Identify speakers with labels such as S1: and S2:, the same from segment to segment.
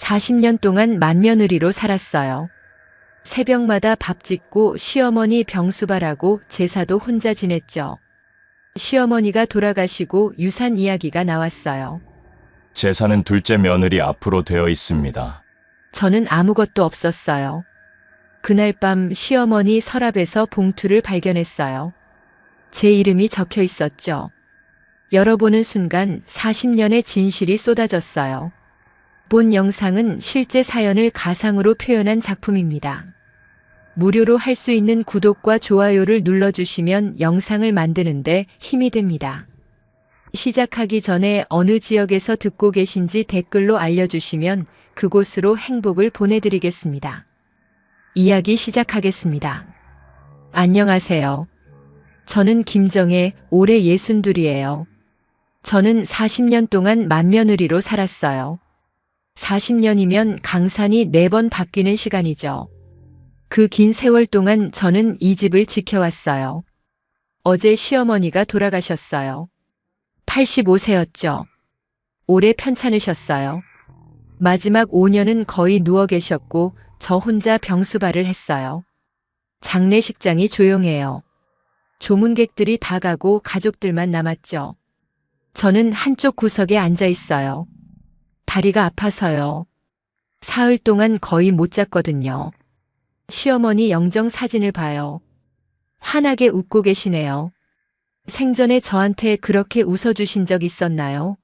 S1: 40년 동안 맏며느리로 살았어요. 새벽마다 밥 짓고 시어머니 병수발하고 제사도 혼자 지냈죠. 시어머니가 돌아가시고 유산 이야기가 나왔어요.
S2: 재산은 둘째 며느리 앞으로 되어 있습니다.
S1: 저는 아무것도 없었어요. 그날 밤 시어머니 서랍에서 봉투를 발견했어요. 제 이름이 적혀 있었죠. 열어보는 순간 40년의 진실이 쏟아졌어요. 본 영상은 실제 사연을 가상으로 표현한 작품입니다. 무료로 할 수 있는 구독과 좋아요를 눌러주시면 영상을 만드는데 힘이 됩니다. 시작하기 전에 어느 지역에서 듣고 계신지 댓글로 알려주시면 그곳으로 행복을 보내드리겠습니다. 이야기 시작하겠습니다. 안녕하세요. 저는 김정혜, 올해 62이에요. 저는 40년 동안 맏며느리로 살았어요. 40년이면 강산이 4번 바뀌는 시간이죠. 그 긴 세월 동안 저는 이 집을 지켜왔어요. 어제 시어머니가 돌아가셨어요. 85세였죠. 오래 편찮으셨어요. 마지막 5년은 거의 누워 계셨고 저 혼자 병수발을 했어요. 장례식장이 조용해요. 조문객들이 다 가고 가족들만 남았죠. 저는 한쪽 구석에 앉아 있어요. 다리가 아파서요. 사흘 동안 거의 못 잤거든요. 시어머니 영정 사진을 봐요. 환하게 웃고 계시네요. 생전에 저한테 그렇게 웃어주신 적 있었나요?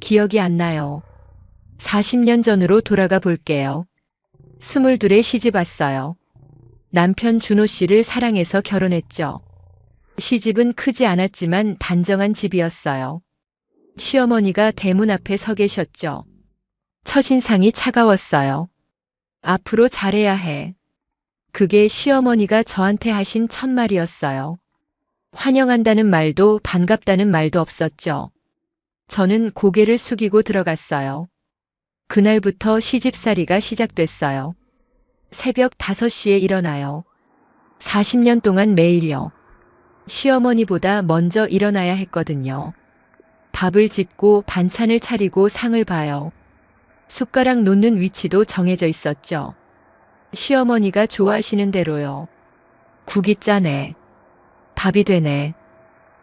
S1: 기억이 안 나요. 40년 전으로 돌아가 볼게요. 22에 시집 왔어요. 남편 준호 씨를 사랑해서 결혼했죠. 시집은 크지 않았지만 단정한 집이었어요. 시어머니가 대문 앞에 서 계셨죠. 첫인상이 차가웠어요. 앞으로 잘해야 해. 그게 시어머니가 저한테 하신 첫 말이었어요. 환영한다는 말도 반갑다는 말도 없었죠. 저는 고개를 숙이고 들어갔어요. 그날부터 시집살이가 시작됐어요. 새벽 5시에 일어나요. 40년 동안 매일요. 시어머니보다 먼저 일어나야 했거든요. 밥을 짓고 반찬을 차리고 상을 봐요. 숟가락 놓는 위치도 정해져 있었죠. 시어머니가 좋아하시는 대로요. 국이 짜네. 밥이 되네.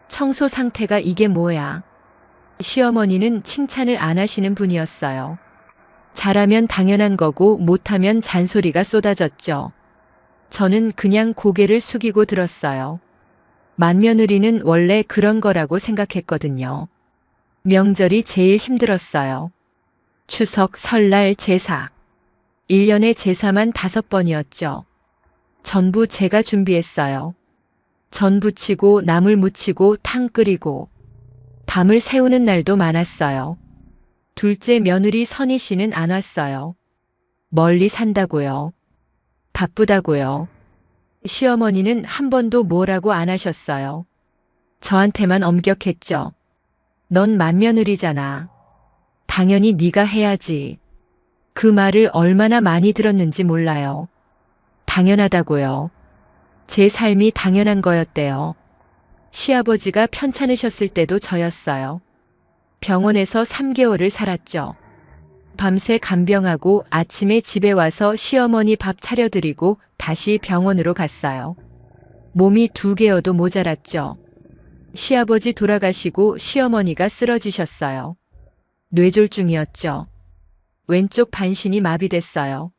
S1: 청소 상태가 이게 뭐야. 시어머니는 칭찬을 안 하시는 분이었어요. 잘하면 당연한 거고 못하면 잔소리가 쏟아졌죠. 저는 그냥 고개를 숙이고 들었어요. 맏며느리는 원래 그런 거라고 생각했거든요. 명절이 제일 힘들었어요. 추석, 설날, 제사. 1년에 제사만 5번이었죠. 전부 제가 준비했어요. 전 부치고 나물 무치고 탕 끓이고 밤을 새우는 날도 많았어요. 둘째 며느리 선희 씨는 안 왔어요. 멀리 산다고요. 바쁘다고요. 시어머니는 한 번도 뭐라고 안 하셨어요. 저한테만 엄격했죠. 넌 맏며느리잖아. 당연히 네가 해야지. 그 말을 얼마나 많이 들었는지 몰라요. 당연하다고요. 제 삶이 당연한 거였대요. 시아버지가 편찮으셨을 때도 저였어요. 병원에서 3개월을 살았죠. 밤새 간병하고 아침에 집에 와서 시어머니 밥 차려드리고 다시 병원으로 갔어요. 몸이 2개여도 모자랐죠. 시아버지 돌아가시고 시어머니가 쓰러지셨어요. 뇌졸중이었죠. 왼쪽 반신이 마비됐어요.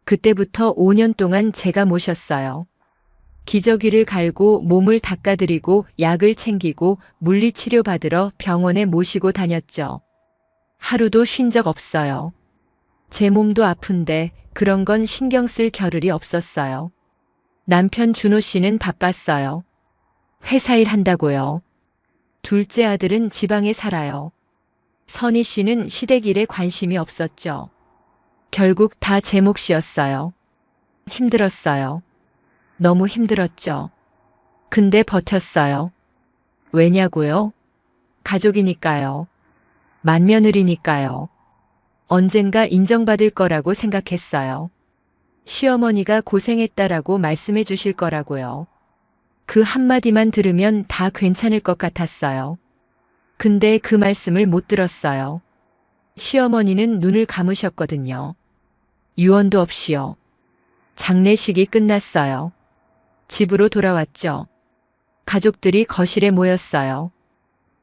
S1: 그때부터 5년 동안 제가 모셨어요. 기저귀를 갈고 몸을 닦아드리고 약을 챙기고 물리치료 받으러 병원에 모시고 다녔죠. 하루도 쉰 적 없어요. 제 몸도 아픈데 그런 건 신경 쓸 겨를이 없었어요. 남편 준호 씨는 바빴어요. 회사 일 한다고요. 둘째 아들은 지방에 살아요. 선희 씨는 시댁 일에 관심이 없었죠. 결국 다 제 몫이었어요. 힘들었어요. 너무 힘들었죠. 근데 버텼어요. 왜냐고요? 가족이니까요. 맏며느리니까요. 언젠가 인정받을 거라고 생각했어요. 시어머니가 고생했다라고 말씀해 주실 거라고요. 그 한마디만 들으면 다 괜찮을 것 같았어요. 근데 그 말씀을 못 들었어요. 시어머니는 눈을 감으셨거든요. 유언도 없이요. 장례식이 끝났어요. 집으로 돌아왔죠. 가족들이 거실에 모였어요.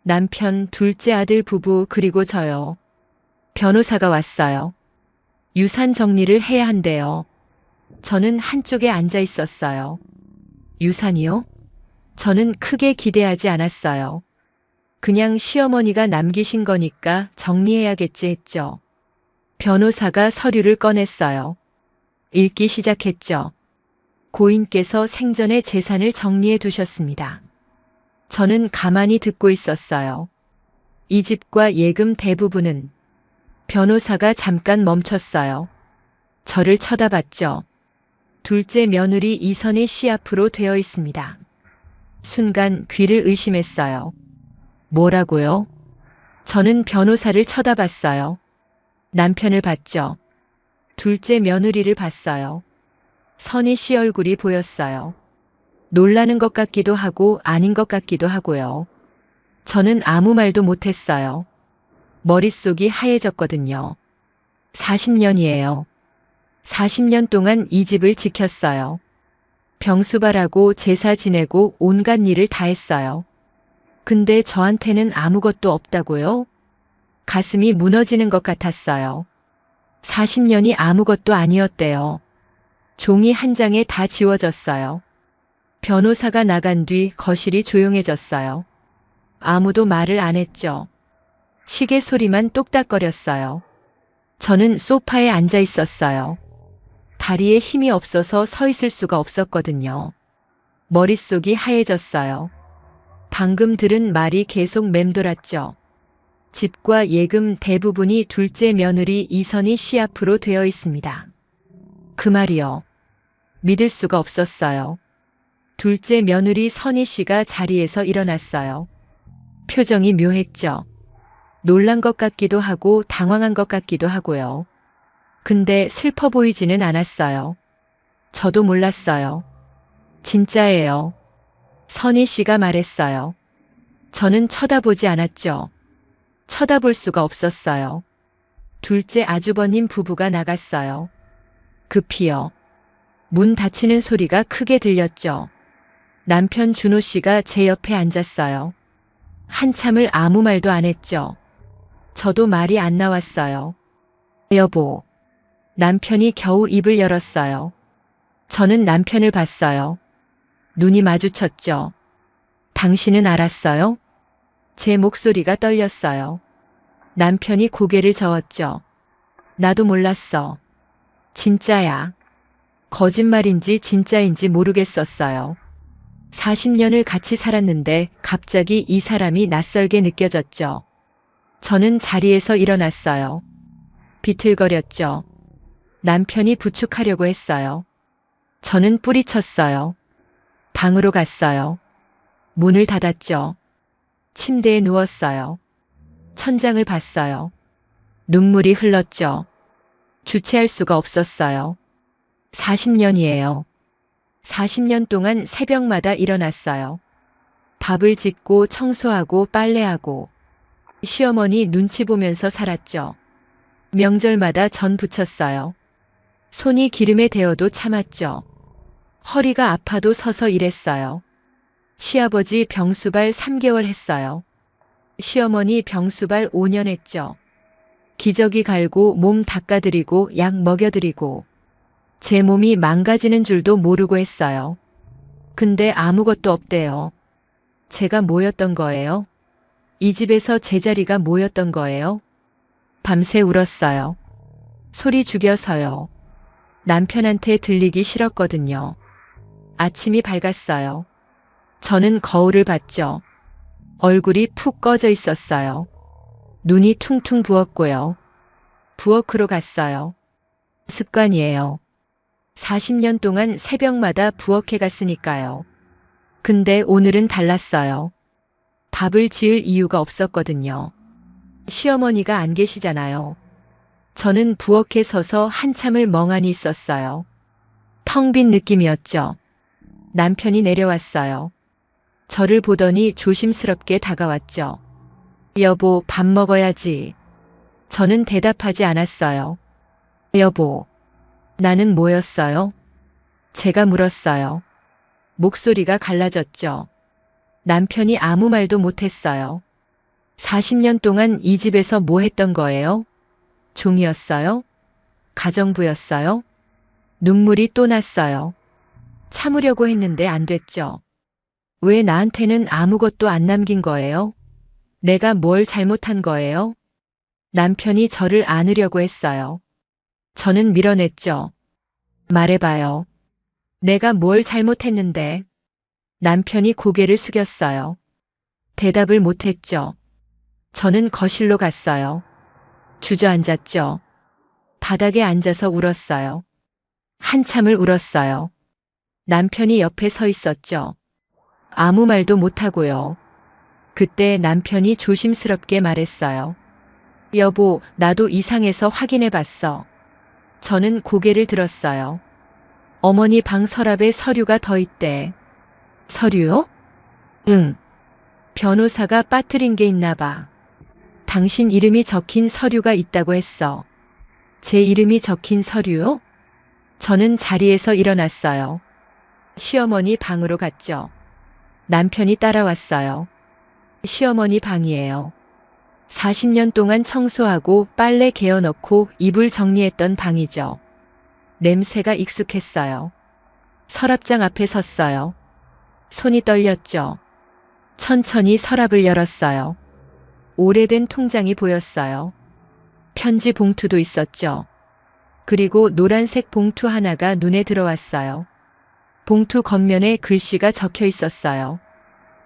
S1: 남편, 둘째 아들 부부, 그리고 저요. 변호사가 왔어요. 유산 정리를 해야 한대요. 저는 한쪽에 앉아 있었어요. 유산이요? 저는 크게 기대하지 않았어요. 그냥 시어머니가 남기신 거니까 정리해야겠지 했죠. 변호사가 서류를 꺼냈어요. 읽기 시작했죠. 고인께서 생전에 재산을 정리해 두셨습니다. 저는 가만히 듣고 있었어요. 이 집과 예금 대부분은. 변호사가 잠깐 멈췄어요. 저를 쳐다봤죠. 둘째 며느리 이선희 씨 앞으로 되어 있습니다. 순간 귀를 의심했어요. 뭐라고요? 저는 변호사를 쳐다봤어요. 남편을 봤죠. 둘째 며느리를 봤어요. 선희 씨 얼굴이 보였어요. 놀라는 것 같기도 하고 아닌 것 같기도 하고요. 저는 아무 말도 못했어요. 머릿속이 하얘졌거든요. 40년이에요. 40년 동안 이 집을 지켰어요. 병수발하고 제사 지내고 온갖 일을 다 했어요. 근데 저한테는 아무것도 없다고요? 가슴이 무너지는 것 같았어요. 40년이 아무것도 아니었대요. 종이 한 장에 다 지워졌어요. 변호사가 나간 뒤 거실이 조용해졌어요. 아무도 말을 안 했죠. 시계 소리만 똑딱거렸어요. 저는 소파에 앉아 있었어요. 다리에 힘이 없어서 서 있을 수가 없었거든요. 머릿속이 하얘졌어요. 방금 들은 말이 계속 맴돌았죠. 집과 예금 대부분이 둘째 며느리 이선희 씨 앞으로 되어 있습니다. 그 말이요. 믿을 수가 없었어요. 둘째 며느리 선희 씨가 자리에서 일어났어요. 표정이 묘했죠. 놀란 것 같기도 하고 당황한 것 같기도 하고요. 근데 슬퍼 보이지는 않았어요. 저도 몰랐어요. 진짜예요. 선희 씨가 말했어요. 저는 쳐다보지 않았죠. 쳐다볼 수가 없었어요. 둘째 아주버님 부부가 나갔어요. 급히요. 문 닫히는 소리가 크게 들렸죠. 남편 준호 씨가 제 옆에 앉았어요. 한참을 아무 말도 안 했죠. 저도 말이 안 나왔어요. 여보. 남편이 겨우 입을 열었어요. 저는 남편을 봤어요. 눈이 마주쳤죠. 당신은 알았어요? 제 목소리가 떨렸어요. 남편이 고개를 저었죠. 나도 몰랐어. 진짜야. 거짓말인지 진짜인지 모르겠었어요. 40년을 같이 살았는데 갑자기 이 사람이 낯설게 느껴졌죠. 저는 자리에서 일어났어요. 비틀거렸죠. 남편이 부축하려고 했어요. 저는 뿌리쳤어요. 방으로 갔어요. 문을 닫았죠. 침대에 누웠어요. 천장을 봤어요. 눈물이 흘렀죠. 주체할 수가 없었어요. 40년이에요. 40년 동안 새벽마다 일어났어요. 밥을 짓고 청소하고 빨래하고 시어머니 눈치 보면서 살았죠. 명절마다 전 부쳤어요. 손이 기름에 데어도 참았죠. 허리가 아파도 서서 일했어요. 시아버지 병수발 3개월 했어요. 시어머니 병수발 5년 했죠. 기저귀 갈고 몸 닦아드리고 약 먹여드리고 제 몸이 망가지는 줄도 모르고 했어요. 근데 아무것도 없대요. 제가 뭐였던 거예요? 이 집에서 제자리가 뭐였던 거예요? 밤새 울었어요. 소리 죽여서요. 남편한테 들리기 싫었거든요. 아침이 밝았어요. 저는 거울을 봤죠. 얼굴이 푹 꺼져 있었어요. 눈이 퉁퉁 부었고요. 부엌으로 갔어요. 습관이에요. 40년 동안 새벽마다 부엌에 갔으니까요. 근데 오늘은 달랐어요. 밥을 지을 이유가 없었거든요. 시어머니가 안 계시잖아요. 저는 부엌에 서서 한참을 멍하니 있었어요. 텅 빈 느낌이었죠. 남편이 내려왔어요. 저를 보더니 조심스럽게 다가왔죠. 여보, 밥 먹어야지. 저는 대답하지 않았어요. 여보, 나는 뭐였어요? 제가 물었어요. 목소리가 갈라졌죠. 남편이 아무 말도 못했어요. 40년 동안 이 집에서 뭐 했던 거예요? 종이었어요? 가정부였어요? 눈물이 또 났어요. 참으려고 했는데 안 됐죠. 왜 나한테는 아무것도 안 남긴 거예요? 내가 뭘 잘못한 거예요? 남편이 저를 안으려고 했어요. 저는 밀어냈죠. 말해봐요. 내가 뭘 잘못했는데. 남편이 고개를 숙였어요. 대답을 못했죠. 저는 거실로 갔어요. 주저앉았죠. 바닥에 앉아서 울었어요. 한참을 울었어요. 남편이 옆에 서 있었죠. 아무 말도 못하고요. 그때 남편이 조심스럽게 말했어요. 여보, 나도 이상해서 확인해 봤어. 저는 고개를 들었어요. 어머니 방 서랍에 서류가 더 있대. 서류요? 응. 변호사가 빠뜨린 게 있나 봐. 당신 이름이 적힌 서류가 있다고 했어. 제 이름이 적힌 서류요? 저는 자리에서 일어났어요. 시어머니 방으로 갔죠. 남편이 따라왔어요. 시어머니 방이에요. 40년 동안 청소하고 빨래 개어넣고 이불 정리했던 방이죠. 냄새가 익숙했어요. 서랍장 앞에 섰어요. 손이 떨렸죠. 천천히 서랍을 열었어요. 오래된 통장이 보였어요. 편지 봉투도 있었죠. 그리고 노란색 봉투 하나가 눈에 들어왔어요. 봉투 겉면에 글씨가 적혀 있었어요.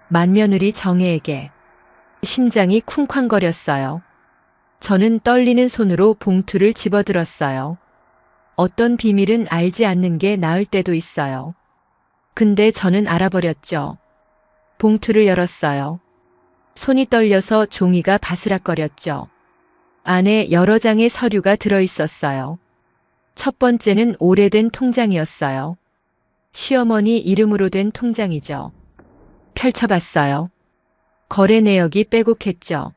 S1: 맏며느리 정혜에게. 심장이 쿵쾅거렸어요. 저는 떨리는 손으로 봉투를 집어들었어요. 어떤 비밀은 알지 않는 게 나을 때도 있어요. 근데 저는 알아버렸죠. 봉투를 열었어요. 손이 떨려서 종이가 바스락거렸죠. 안에 여러 장의 서류가 들어있었어요. 첫 번째는 오래된 통장이었어요. 시어머니 이름으로 된 통장이죠. 펼쳐봤어요. 거래 내역이 빼곡했죠.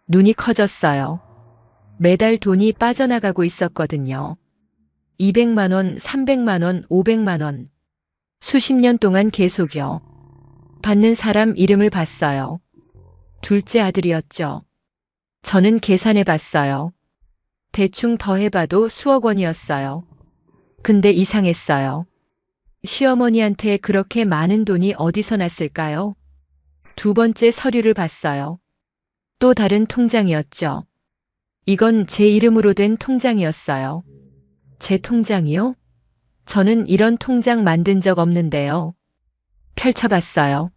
S1: 눈이 커졌어요. 매달 돈이 빠져나가고 있었거든요. 200만 원, 300만 원, 500만 원. 수십 년 동안 계속요. 받는 사람 이름을 봤어요. 둘째 아들이었죠. 저는 계산해 봤어요. 대충 더해봐도 수억 원이었어요. 근데 이상했어요. 시어머니한테 그렇게 많은 돈이 어디서 났을까요? 두 번째 서류를 봤어요. 또 다른 통장이었죠. 이건 제 이름으로 된 통장이었어요. 제 통장이요? 저는 이런 통장 만든 적 없는데요. 펼쳐봤어요.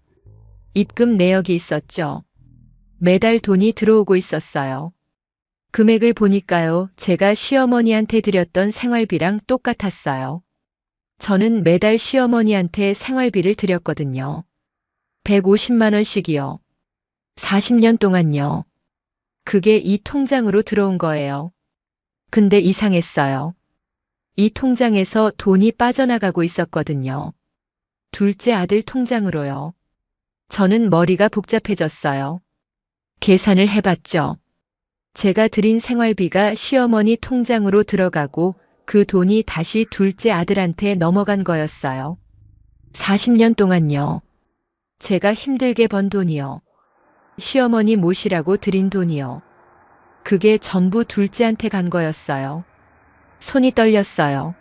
S1: 입금 내역이 있었죠. 매달 돈이 들어오고 있었어요. 금액을 보니까요, 제가 시어머니한테 드렸던 생활비랑 똑같았어요. 저는 매달 시어머니한테 생활비를 드렸거든요. 150만 원씩이요. 40년 동안요. 그게 이 통장으로 들어온 거예요. 근데 이상했어요. 이 통장에서 돈이 빠져나가고 있었거든요. 둘째 아들 통장으로요. 저는 머리가 복잡해졌어요. 계산을 해봤죠. 제가 드린 생활비가 시어머니 통장으로 들어가고 그 돈이 다시 둘째 아들한테 넘어간 거였어요. 40년 동안요. 제가 힘들게 번 돈이요. 시어머니 모시라고 드린 돈이요. 그게 전부 둘째한테 간 거였어요. 손이 떨렸어요.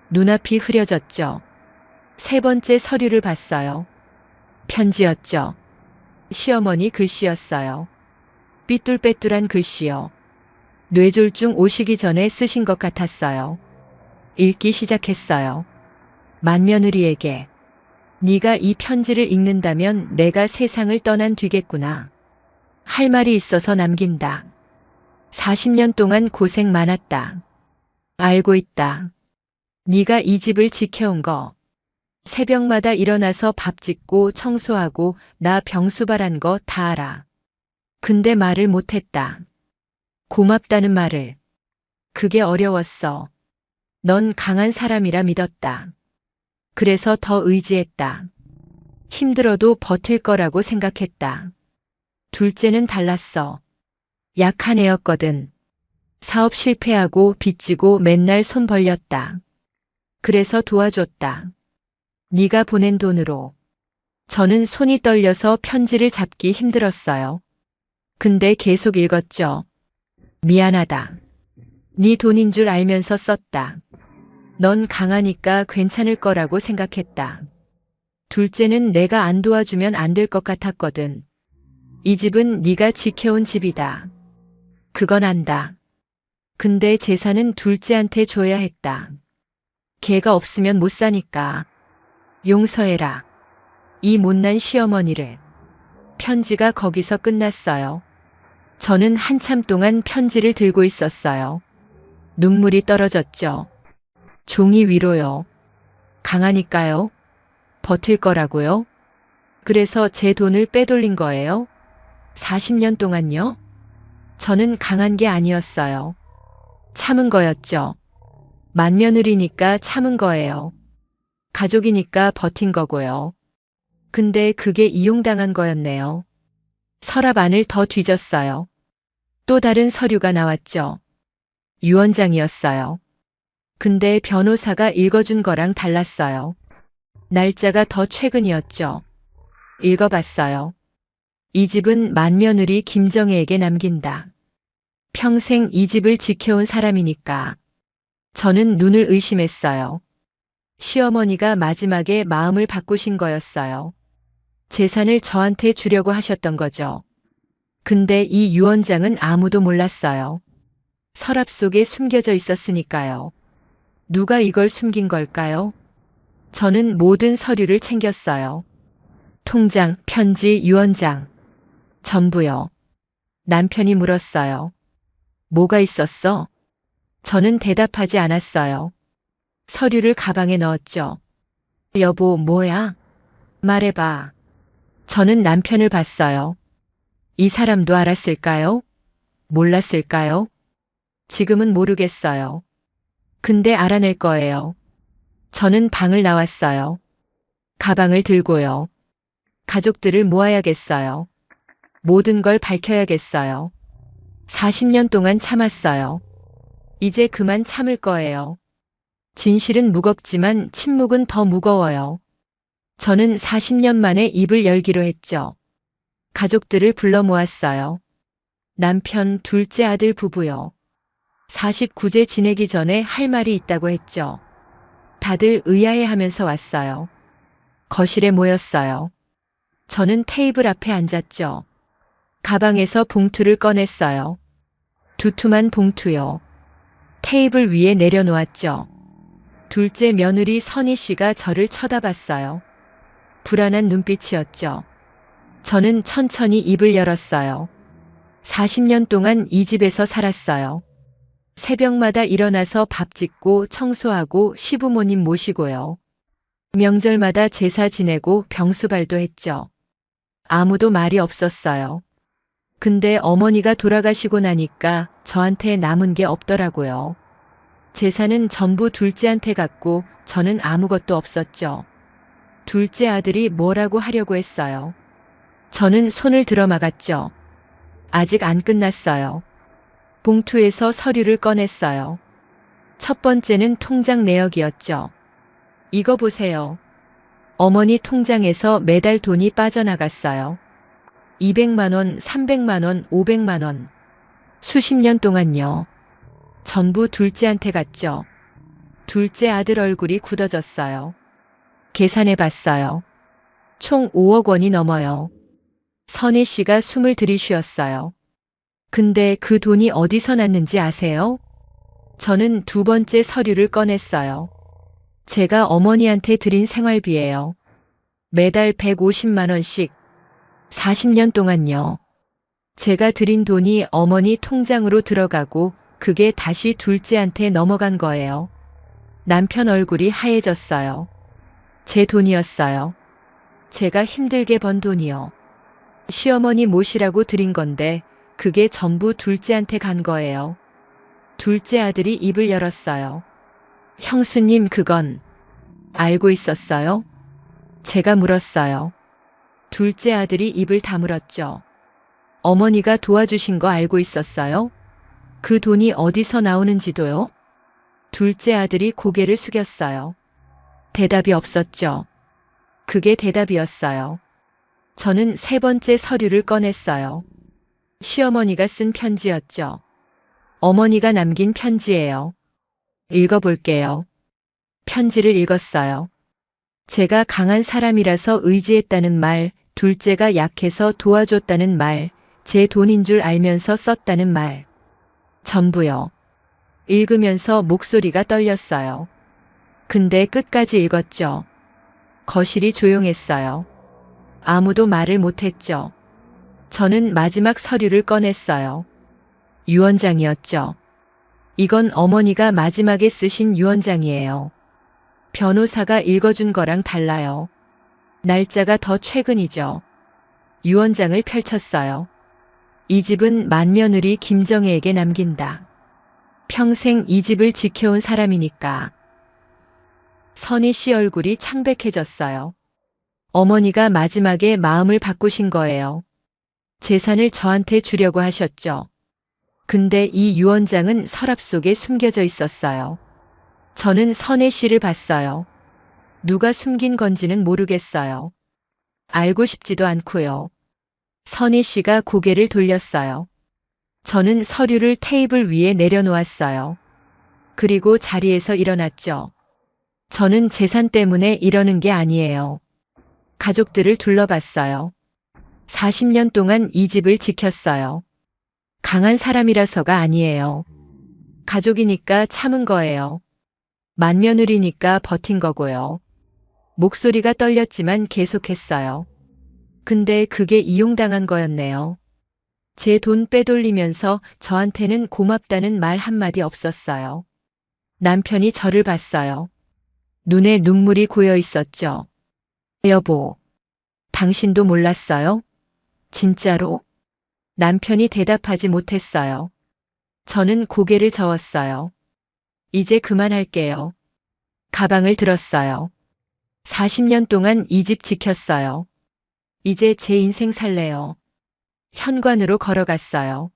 S1: 눈앞이 흐려졌죠. 세 번째 서류를 봤어요. 편지였죠. 시어머니 글씨였어요. 삐뚤빼뚤한 글씨요. 뇌졸중 오시기 전에 쓰신 것 같았어요. 읽기 시작했어요. 맏며느리에게. 네가 이 편지를 읽는다면 내가 세상을 떠난 뒤겠구나. 할 말이 있어서 남긴다. 40년 동안 고생 많았다. 알고 있다. 네가 이 집을 지켜온 거. 새벽마다 일어나서 밥 짓고 청소하고 나 병수발한 거 다 알아. 근데 말을 못했다. 고맙다는 말을. 그게 어려웠어. 넌 강한 사람이라 믿었다. 그래서 더 의지했다. 힘들어도 버틸 거라고 생각했다. 둘째는 달랐어. 약한 애였거든. 사업 실패하고 빚지고 맨날 손 벌렸다. 그래서 도와줬다. 네가 보낸 돈으로. 저는 손이 떨려서 편지를 잡기 힘들었어요. 근데 계속 읽었죠. 미안하다. 네 돈인 줄 알면서 썼다. 넌 강하니까 괜찮을 거라고 생각했다. 둘째는 내가 안 도와주면 안 될 것 같았거든. 이 집은 네가 지켜온 집이다. 그건 안다. 근데 재산은 둘째한테 줘야 했다. 걔가 없으면 못 사니까. 용서해라. 이 못난 시어머니를. 편지가 거기서 끝났어요. 저는 한참 동안 편지를 들고 있었어요. 눈물이 떨어졌죠. 종이 위로요. 강하니까요. 버틸 거라고요. 그래서 제 돈을 빼돌린 거예요. 40년 동안요. 저는 강한 게 아니었어요. 참은 거였죠. 맏며느리니까 참은 거예요. 가족이니까 버틴 거고요. 근데 그게 이용당한 거였네요. 서랍 안을 더 뒤졌어요. 또 다른 서류가 나왔죠. 유언장이었어요. 근데 변호사가 읽어준 거랑 달랐어요. 날짜가 더 최근이었죠. 읽어봤어요. 이 집은 맏며느리 김정혜에게 남긴다. 평생 이 집을 지켜온 사람이니까. 저는 눈을 의심했어요. 시어머니가 마지막에 마음을 바꾸신 거였어요. 재산을 저한테 주려고 하셨던 거죠. 근데 이 유언장은 아무도 몰랐어요. 서랍 속에 숨겨져 있었으니까요. 누가 이걸 숨긴 걸까요? 저는 모든 서류를 챙겼어요. 통장, 편지, 유언장. 전부요. 남편이 물었어요. 뭐가 있었어? 저는 대답하지 않았어요. 서류를 가방에 넣었죠. 여보, 뭐야? 말해봐. 저는 남편을 봤어요. 이 사람도 알았을까요? 몰랐을까요? 지금은 모르겠어요. 근데 알아낼 거예요. 저는 방을 나왔어요. 가방을 들고요. 가족들을 모아야겠어요. 모든 걸 밝혀야겠어요. 40년 동안 참았어요. 이제 그만 참을 거예요. 진실은 무겁지만 침묵은 더 무거워요. 저는 40년 만에 입을 열기로 했죠. 가족들을 불러 모았어요. 남편, 둘째 아들 부부요. 49제 지내기 전에 할 말이 있다고 했죠. 다들 의아해하면서 왔어요. 거실에 모였어요. 저는 테이블 앞에 앉았죠. 가방에서 봉투를 꺼냈어요. 두툼한 봉투요. 테이블 위에 내려놓았죠. 둘째 며느리 선희 씨가 저를 쳐다봤어요. 불안한 눈빛이었죠. 저는 천천히 입을 열었어요. 40년 동안 이 집에서 살았어요. 새벽마다 일어나서 밥 짓고 청소하고 시부모님 모시고요. 명절마다 제사 지내고 병수발도 했죠. 아무도 말이 없었어요. 근데 어머니가 돌아가시고 나니까 저한테 남은 게 없더라고요. 재산은 전부 둘째한테 갔고 저는 아무것도 없었죠. 둘째 아들이 뭐라고 하려고 했어요. 저는 손을 들어 막았죠. 아직 안 끝났어요. 봉투에서 서류를 꺼냈어요. 첫 번째는 통장 내역이었죠. 이거 보세요. 어머니 통장에서 매달 돈이 빠져나갔어요. 200만 원, 300만 원, 500만 원. 수십 년 동안요. 전부 둘째한테 갔죠. 둘째 아들 얼굴이 굳어졌어요. 계산해 봤어요. 총 5억 원이 넘어요. 선희 씨가 숨을 들이쉬었어요. 근데 그 돈이 어디서 났는지 아세요? 저는 두 번째 서류를 꺼냈어요. 제가 어머니한테 드린 생활비예요. 매달 150만 원씩. 40년 동안요. 제가 드린 돈이 어머니 통장으로 들어가고 그게 다시 둘째한테 넘어간 거예요. 남편 얼굴이 하얘졌어요. 제 돈이었어요. 제가 힘들게 번 돈이요. 시어머니 모시라고 드린 건데 그게 전부 둘째한테 간 거예요. 둘째 아들이 입을 열었어요. 형수님, 그건 알고 있었어요? 제가 물었어요. 둘째 아들이 입을 다물었죠. 어머니가 도와주신 거 알고 있었어요? 그 돈이 어디서 나오는지도요? 둘째 아들이 고개를 숙였어요. 대답이 없었죠. 그게 대답이었어요. 저는 세 번째 서류를 꺼냈어요. 시어머니가 쓴 편지였죠. 어머니가 남긴 편지예요. 읽어볼게요. 편지를 읽었어요. 제가 강한 사람이라서 의지했다는 말, 둘째가 약해서 도와줬다는 말, 제 돈인 줄 알면서 썼다는 말. 전부요. 읽으면서 목소리가 떨렸어요. 근데 끝까지 읽었죠. 거실이 조용했어요. 아무도 말을 못했죠. 저는 마지막 서류를 꺼냈어요. 유언장이었죠. 이건 어머니가 마지막에 쓰신 유언장이에요. 변호사가 읽어준 거랑 달라요. 날짜가 더 최근이죠. 유언장을 펼쳤어요. 이 집은 맏며느리 김정혜에게 남긴다. 평생 이 집을 지켜온 사람이니까. 선희 씨 얼굴이 창백해졌어요. 어머니가 마지막에 마음을 바꾸신 거예요. 재산을 저한테 주려고 하셨죠. 근데 이 유언장은 서랍 속에 숨겨져 있었어요. 저는 선혜 씨를 봤어요. 누가 숨긴 건지는 모르겠어요. 알고 싶지도 않고요. 선희 씨가 고개를 돌렸어요. 저는 서류를 테이블 위에 내려놓았어요. 그리고 자리에서 일어났죠. 저는 재산 때문에 이러는 게 아니에요. 가족들을 둘러봤어요. 40년 동안 이 집을 지켰어요. 강한 사람이라서가 아니에요. 가족이니까 참은 거예요. 맏며느리니까 버틴 거고요. 목소리가 떨렸지만 계속했어요. 근데 그게 이용당한 거였네요. 제 돈 빼돌리면서 저한테는 고맙다는 말 한마디 없었어요. 남편이 저를 봤어요. 눈에 눈물이 고여 있었죠. 여보, 당신도 몰랐어요? 진짜로? 남편이 대답하지 못했어요. 저는 고개를 저었어요. 이제 그만할게요. 가방을 들었어요. 40년 동안 이 집 지켰어요. 이제 제 인생 살래요. 현관으로 걸어갔어요.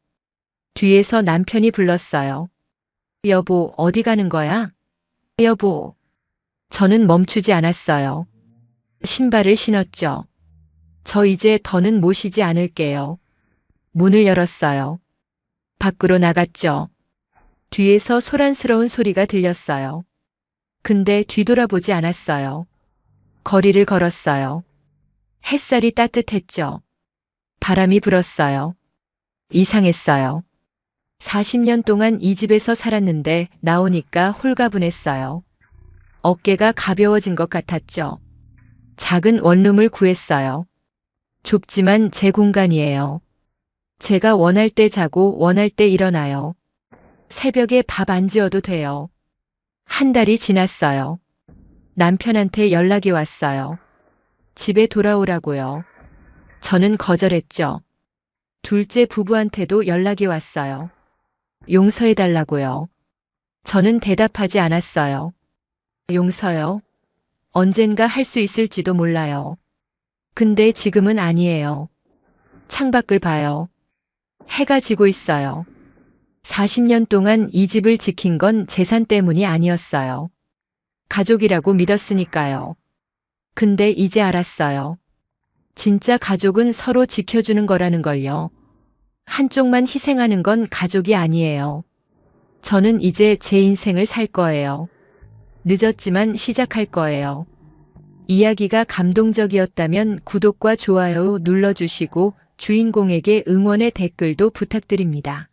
S1: 뒤에서 남편이 불렀어요. 여보, 어디 가는 거야? 여보. 저는 멈추지 않았어요. 신발을 신었죠. 저 이제 더는 모시지 않을게요. 문을 열었어요. 밖으로 나갔죠. 뒤에서 소란스러운 소리가 들렸어요. 근데 뒤돌아보지 않았어요. 거리를 걸었어요. 햇살이 따뜻했죠. 바람이 불었어요. 이상했어요. 40년 동안 이 집에서 살았는데 나오니까 홀가분했어요. 어깨가 가벼워진 것 같았죠. 작은 원룸을 구했어요. 좁지만 제 공간이에요. 제가 원할 때 자고 원할 때 일어나요. 새벽에 밥 안 지어도 돼요. 한 달이 지났어요. 남편한테 연락이 왔어요. 집에 돌아오라고요. 저는 거절했죠. 둘째 부부한테도 연락이 왔어요. 용서해달라고요. 저는 대답하지 않았어요. 용서요? 언젠가 할 수 있을지도 몰라요. 근데 지금은 아니에요. 창밖을 봐요. 해가 지고 있어요. 40년 동안 이 집을 지킨 건 재산 때문이 아니었어요. 가족이라고 믿었으니까요. 근데 이제 알았어요. 진짜 가족은 서로 지켜주는 거라는 걸요. 한쪽만 희생하는 건 가족이 아니에요. 저는 이제 제 인생을 살 거예요. 늦었지만 시작할 거예요. 이야기가 감동적이었다면 구독과 좋아요 눌러주시고 주인공에게 응원의 댓글도 부탁드립니다.